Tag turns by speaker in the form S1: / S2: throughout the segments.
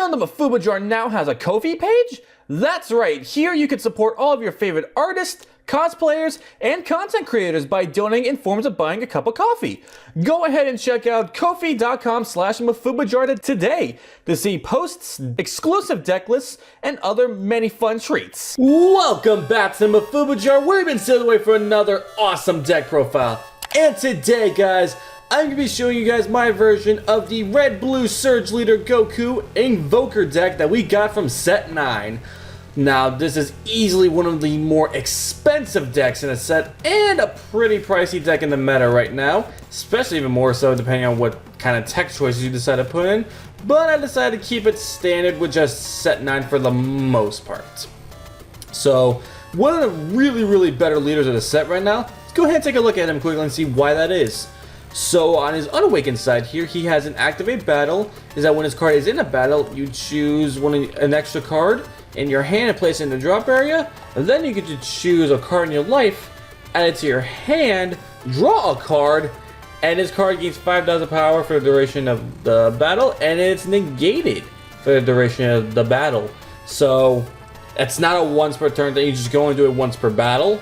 S1: know the Mafuba Jar now has a Ko-fi page? That's right, here you can support all of your favorite artists, cosplayers, and content creators by donating in forms of buying a cup of coffee. Go ahead and check out ko-fi.com/mafubajar today to see posts, exclusive deck lists, and other many fun treats.
S2: Welcome back to Mafuba Jar. We've been sailing away for another awesome deck profile. And today, guys, I'm going to be showing you guys my version of the Red-Blue Surge Leader Goku Invoker deck that we got from Set 9. Now, this is easily one of the more expensive decks in a set, and a pretty pricey deck in the meta right now, especially even more so depending on what kind of tech choices you decide to put in, but I decided to keep it standard with just Set 9 for the most part. So, one of the really better leaders of the set right now, let's go ahead and take a look at him quickly and see why that is. So on his unawakened side here, he has an activate battle. Is that when his card is in a battle, you choose an extra card in your hand and place it in the drop area, and then you get to choose a card in your life, add it to your hand, draw a card, and this card gains 5,000 power for the duration of the battle, and it's negated for the duration of the battle. So it's not a once per turn thing, you just go and do it once per battle.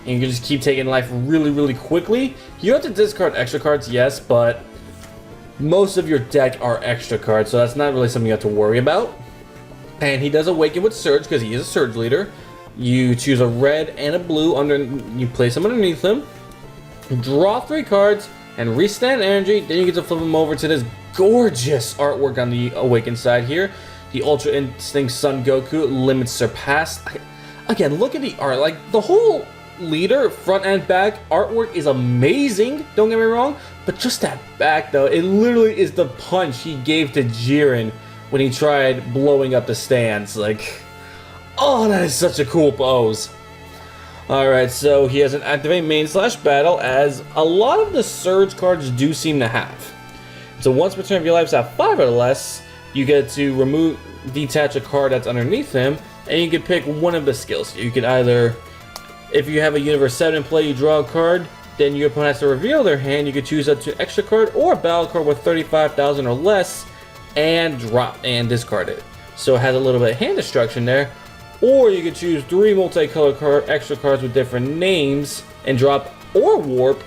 S2: And you can just keep taking life really quickly. You have to discard extra cards, yes, but most of your deck are extra cards, so that's not really something you have to worry about. And he does awaken with Surge because he is a Surge leader. You choose a red and a blue, you place them underneath him, draw 3 cards, and restand energy. Then you get to flip them over to this gorgeous artwork on the awakened side here. The Ultra Instinct Son Goku Limits Surpassed. Again, look at the art, like the whole leader front and back artwork is amazing, don't get me wrong, but just that back though, it literally is the punch he gave to Jiren when he tried blowing up the stands. Like, oh, that is such a cool pose. Alright, so he has an activate main / battle, as a lot of the Surge cards do seem to have. So once per turn of your lives have 5 or less, you get to detach a card that's underneath him, and you can pick one of the skills. You can either, if you have a Universe 7 in play, you draw a card, then your opponent has to reveal their hand. You can choose up to extra card or a battle card with 35,000 or less and drop and discard it. So it has a little bit of hand destruction there. Or you can choose 3 multicolored extra cards with different names and drop or warp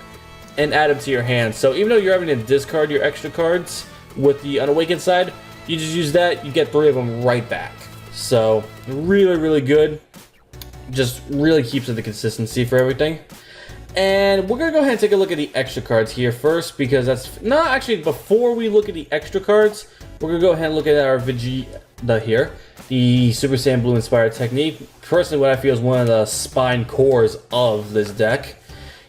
S2: and add them to your hand. So even though you're having to discard your extra cards with the unawakened side, you just use that, you get 3 of them right back. So really good. Just really keeps it the consistency for everything. And we're gonna go ahead and take a look at the extra cards here first, because that's not actually, before we look at the extra cards, we're gonna go ahead and look at our Vegeta here, the Super Saiyan Blue inspired technique. Personally, what I feel is one of the spine cores of this deck.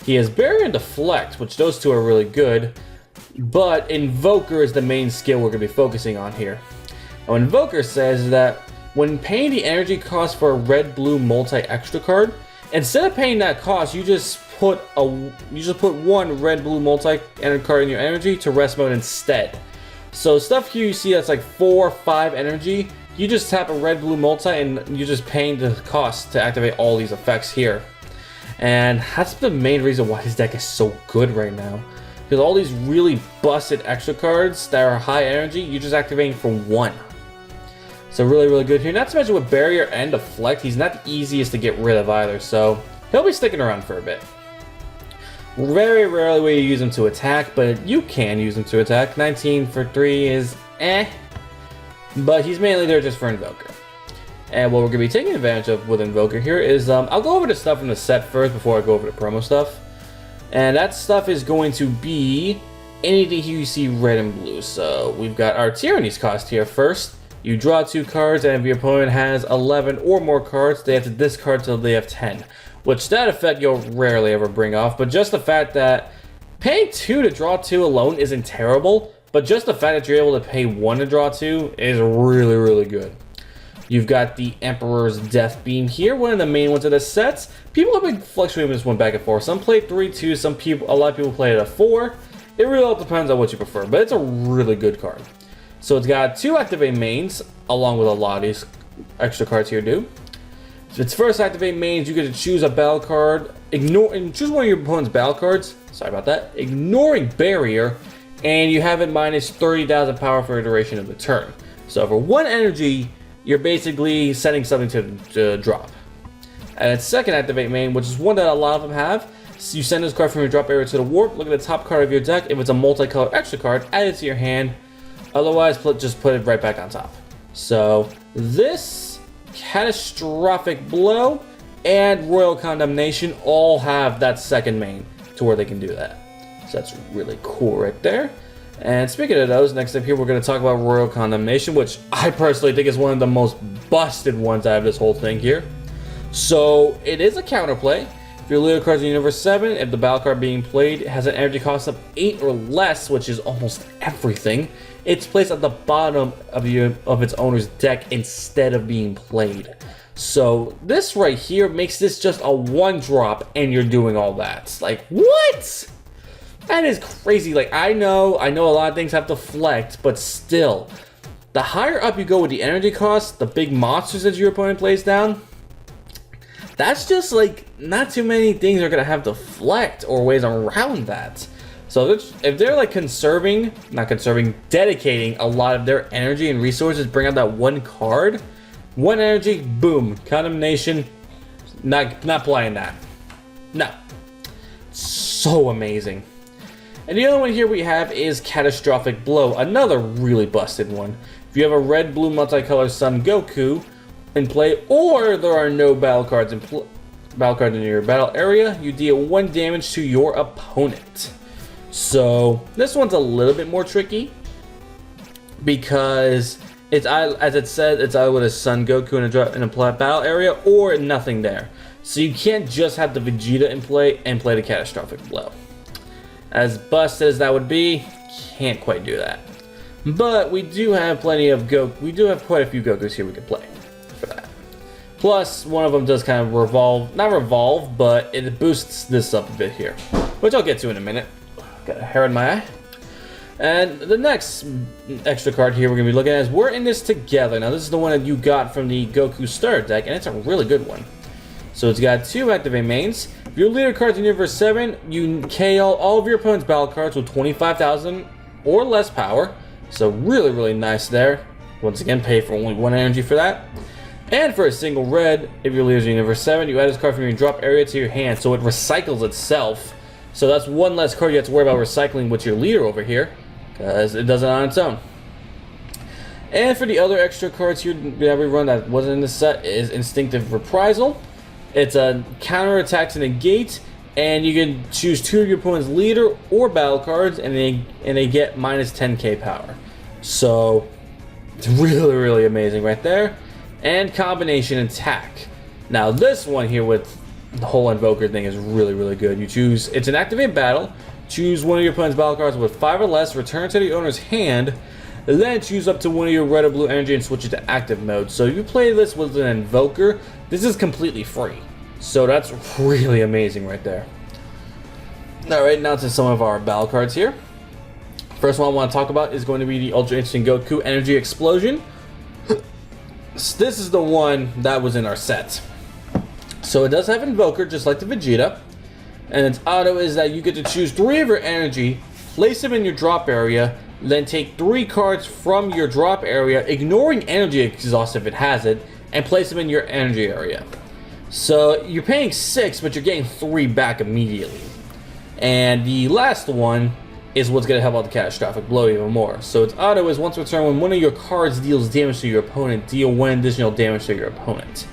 S2: He has Barrier and Deflect, which those two are really good, but Invoker is the main skill we're gonna be focusing on here. Now, Invoker says that when paying the energy cost for a red-blue multi-extra card, instead of paying that cost, you just put one red-blue multi-energy card in your energy to rest mode instead. So stuff here you see that's like 4 or 5 energy, you just tap a red-blue multi and you're just paying the cost to activate all these effects here. And that's the main reason why this deck is so good right now. Because all these really busted extra cards that are high energy, you're just activating for 1. So really good here. Not to mention with Barrier and Deflect, he's not the easiest to get rid of either, so he'll be sticking around for a bit. Very rarely will you use him to attack, but you can use him to attack. 19 for 3 is but he's mainly there just for Invoker. And what we're going to be taking advantage of with Invoker here is, I'll go over the stuff from the set first before I go over the promo stuff. And that stuff is going to be anything you see red and blue. So we've got our Tyranny's cost here first. You draw 2 cards, and if your opponent has 11 or more cards, they have to discard till they have 10. Which that effect you'll rarely ever bring off, but just the fact that paying 2 to draw 2 alone isn't terrible, but just the fact that you're able to pay 1 to draw 2 is really good. You've got the Emperor's Death Beam here, one of the main ones of the sets. People have been fluctuating this one back and forth. Some play 3-2, a lot of people play it at 4. It really all depends on what you prefer, but it's a really good card. So it's got 2 activate mains, along with a lot of these extra cards here do. So its first activate mains, you get to choose a battle card, choose one of your opponent's battle cards, sorry about that, ignoring Barrier, and you have it minus 30,000 power for the duration of the turn. So for 1 energy, you're basically setting something to drop. And its second activate main, which is one that a lot of them have, so you send this card from your drop area to the warp, look at the top card of your deck. If it's a multicolored extra card, add it to your hand. Otherwise, just put it right back on top. So this Catastrophic Blow and Royal Condemnation all have that second main to where they can do that. So that's really cool right there. And speaking of those, next up here we're going to talk about Royal Condemnation, which I personally think is one of the most busted ones out of this whole thing here. So it is a counterplay. If your leader card's in Universe 7, if the battle card being played has an energy cost of 8 or less, which is almost everything, it's placed at the bottom of its owner's deck instead of being played. So this right here makes this just a 1-drop and you're doing all that. Like, what? That is crazy. Like, I know a lot of things have deflect, but still, the higher up you go with the energy cost, the big monsters that your opponent plays down, that's just like, not too many things are gonna have deflect or ways around that. So if they're like dedicating a lot of their energy and resources, bring out that 1 card, 1 energy, boom, Condemnation, not playing that. No. So amazing. And the other one here we have is Catastrophic Blow, another really busted one. If you have a red-blue multicolored Son Goku in play, or there are no battle cards in your battle area, you deal 1 damage to your opponent. So this one's a little bit more tricky because it's, as it said, it's either with a Son Goku in a battle area or nothing there. So you can't just have the Vegeta in play and play the Catastrophic Blow. As busted as that would be, can't quite do that. But we do have plenty of we do have quite a few Gokus here we can play for that. Plus, one of them does kind of not revolve, but it boosts this up a bit here, which I'll get to in a minute. Got a hair in my eye. And the next extra card here we're going to be looking at is We're in This Together. Now, this is the one that you got from the Goku Starter deck, and it's a really good one. So it's got 2 activate mains. If your leader card's in Universe 7, you KO all of your opponent's battle cards with 25,000 or less power. So really, really nice there. Once again, pay for only 1 energy for that. And for a single red, if your leader's in Universe 7, you add this card from your drop area to your hand, so it recycles itself. So that's 1 less card you have to worry about recycling with your leader over here, because it does it on its own. And for the other extra cards here that we run that wasn't in the set is Instinctive Reprisal. It's a counterattack to negate, and you can choose 2 of your opponent's leader or battle cards, and they get minus 10k power. So it's really, really amazing right there. And Combination Attack. Now this one here with the whole Invoker thing is really, really good. You choose, it's an activate battle. Choose 1 of your opponent's battle cards with 5 or less, return to the owner's hand, then choose up to 1 of your red or blue energy and switch it to active mode. So if you play this with an Invoker, this is completely free. So that's really amazing right there. Alright, now to some of our battle cards here. First one I want to talk about is going to be the Ultra Instant Goku Energy Explosion. This is the one that was in our set. So it does have Invoker, just like the Vegeta. And its auto is that you get to choose 3 of your energy, place them in your drop area, then take 3 cards from your drop area, ignoring energy exhaust if it has it, and place them in your energy area. So you're paying 6, but you're getting 3 back immediately. And the last one is what's going to help out the Catastrophic Blow even more. So its auto is once per turn, when 1 of your cards deals damage to your opponent, deal 1 additional damage to your opponent.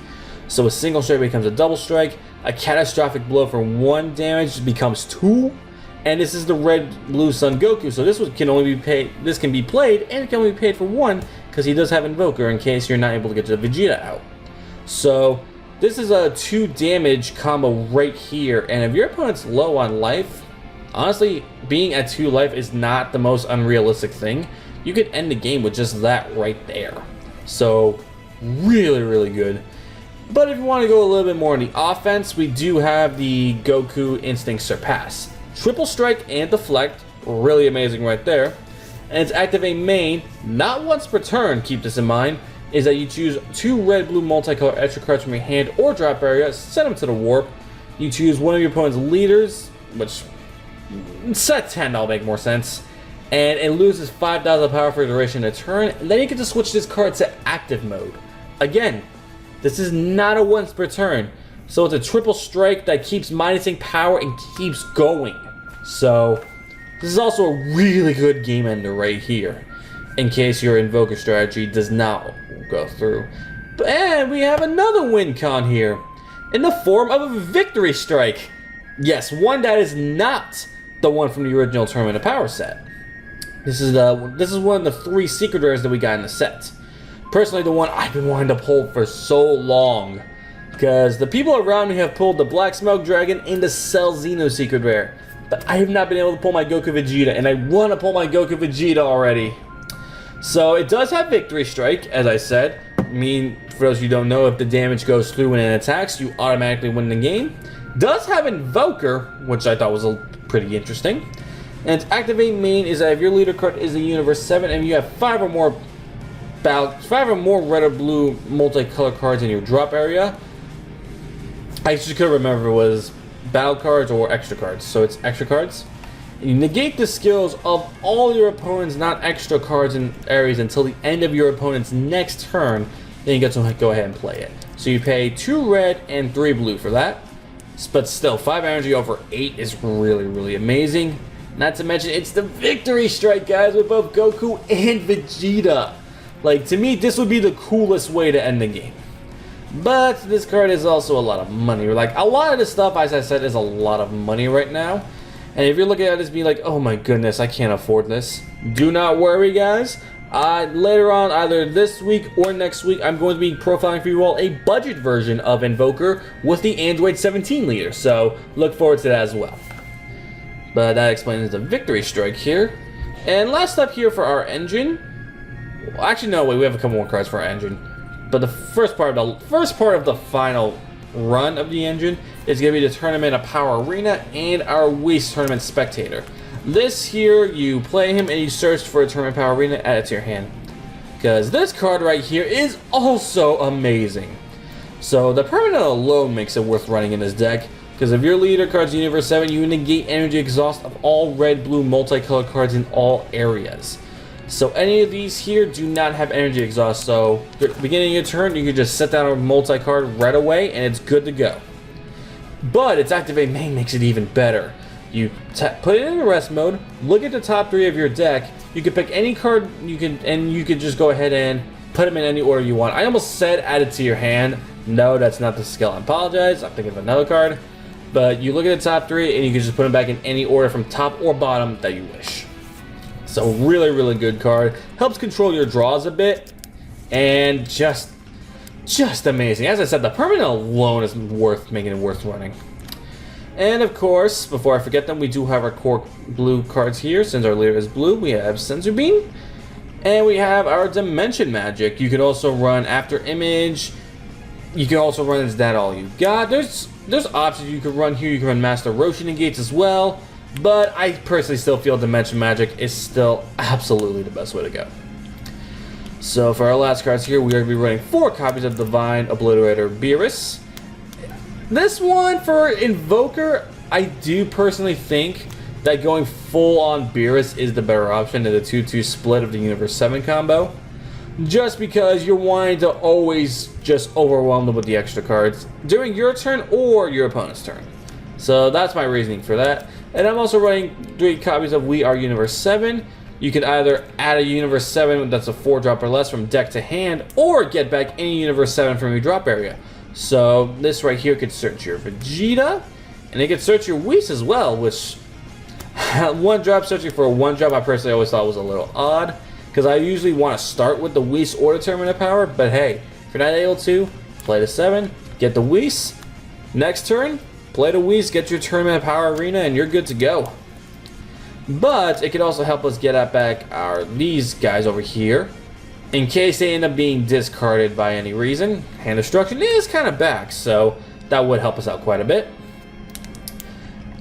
S2: So a single strike becomes a double strike, a Catastrophic Blow for 1 damage becomes 2, and this is the red-blue Son Goku, so this one can only be paid. This can be played, and it can only be paid for 1 because he does have Invoker in case you're not able to get the Vegeta out. So this is a 2 damage combo right here, and if your opponent's low on life, honestly, being at 2 life is not the most unrealistic thing. You could end the game with just that right there. So really, really good. But if you want to go a little bit more on the offense, we do have the Goku Instinct Surpass. Triple Strike and Deflect, really amazing right there. And its activate main, not once per turn, keep this in mind, is that you choose 2 red-blue multicolored extra cards from your hand or drop area, set them to the warp. You choose 1 of your opponent's leaders, which set 10 that'll make more sense, and it loses 5,000 power for the duration of a turn. And then you get to switch this card to active mode. Again, this is not a once per turn, so it's a triple strike that keeps minusing power and keeps going. So this is also a really good game ender right here, in case your Invoker strategy does not go through. And we have another win con here, in the form of a Victory Strike. Yes, one that is not the one from the original Tournament of Power set. This is one of the 3 secret rares that we got in the set. Personally, the one I've been wanting to pull for so long, because the people around me have pulled the Black Smoke Dragon and the Cell Xeno secret rare, but I have not been able to pull my Goku Vegeta, and I want to pull my Goku Vegeta already. So it does have Victory Strike, as I said. I mean, for those of you who don't know, if the damage goes through when it attacks, you automatically win the game. Does have Invoker, which I thought was pretty interesting. And its activate main is that if your leader card is a Universe 7 and you have 5 or more red or blue multicolor cards in your drop area. I just couldn't remember if it was battle cards or extra cards, so it's extra cards. You negate the skills of all your opponent's not extra cards in areas until the end of your opponent's next turn, then you get to go ahead and play it. So you pay 2 red and 3 blue for that, but still 5 energy over 8 is really amazing. Not to mention it's the Victory Strike, guys, with both Goku and Vegeta. Like, to me, this would be the coolest way to end the game. But this card is also a lot of money. Like, a lot of this stuff, as I said, is a lot of money right now. And if you're looking at this being like, oh my goodness, I can't afford this, do not worry, guys. Later on, either this week or next week, I'm going to be profiling for you all a budget version of Invoker with the Android 17 leader. So look forward to that as well. But that explains the Victory Strike here. And last up here for our engine. Well, actually, no, wait, we have a couple more cards for our engine. But the first part of the final run of the engine is going to be the Tournament of Power Arena and our Whis Tournament Spectator. This here, you play him and you search for a Tournament Power Arena, add it to your hand. Because this card right here is also amazing. So the permanent alone makes it worth running in this deck. Because if your leader card's Universe 7, you negate energy exhaust of all red-blue multicolored cards in all areas. So any of these here do not have energy exhaust, so at the beginning of your turn, you can just set down a multi-card right away, and it's good to go. But its activate main makes it even better. You put it in rest mode, look at the top 3 of your deck, you can pick any card, you can just go ahead and put them in any order you want. I almost said add it to your hand. No, that's not the skill. I apologize, I'm thinking of another card. But you look at the top 3, and you can just put them back in any order from top or bottom that you wish. So really good card. Helps control your draws a bit, and just amazing. As I said, the permanent alone is making it worth running. And of course, before I forget them, we do have our core blue cards here. Since our leader is blue, we have Senzu Bean, and we have our Dimension Magic. You can also run After Image. You can also run Is That All You Got? There's options you can run here. You can run Master Roshi Negates as well. But I personally still feel Dimension Magic is still absolutely the best way to go. So for our last cards here, we are going to be running 4 copies of Divine Obliterator Beerus. This one for Invoker, I do personally think that going full on Beerus is the better option than the 2-2 split of the Universe 7 combo. Just because you're wanting to always just overwhelm them with the extra cards during your turn or your opponent's turn. So that's my reasoning for that. And I'm also running 3 copies of We Are Universe 7. You can either add a Universe 7 that's a 4-drop or less from deck to hand, or get back any Universe 7 from your drop area. So this right here could search your Vegeta, and it could search your Whis as well, which 1 drop searching for a 1-drop I personally always thought was a little odd, because I usually want to start with the Whis or the Tournament of Power, but hey, if you're not able to, play the 7, get the Whis, next turn, play the Whis, get your Tournament of Power Arena, and you're good to go. But it could also help us get back these guys over here, in case they end up being discarded by any reason. Hand Destruction is kind of back, so that would help us out quite a bit.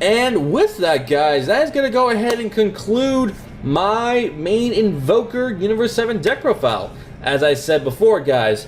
S2: And with that, guys, that is going to go ahead and conclude my main Invoker Universe 7 deck profile. As I said before, guys,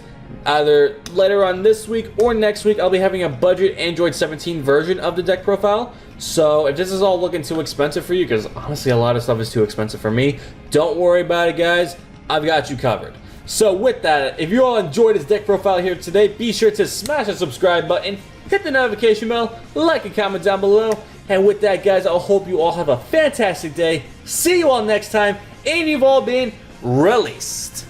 S2: Either later on this week or next week, I'll be having a budget Android 17 version of the deck profile. So if this is all looking too expensive for you, because honestly a lot of stuff is too expensive for me, don't worry about it, guys. I've got you covered. So with that, if you all enjoyed this deck profile here today, be sure to smash the subscribe button, hit the notification bell, like and comment down below. And with that, guys, I hope you all have a fantastic day. See you all next time, and you've all been released.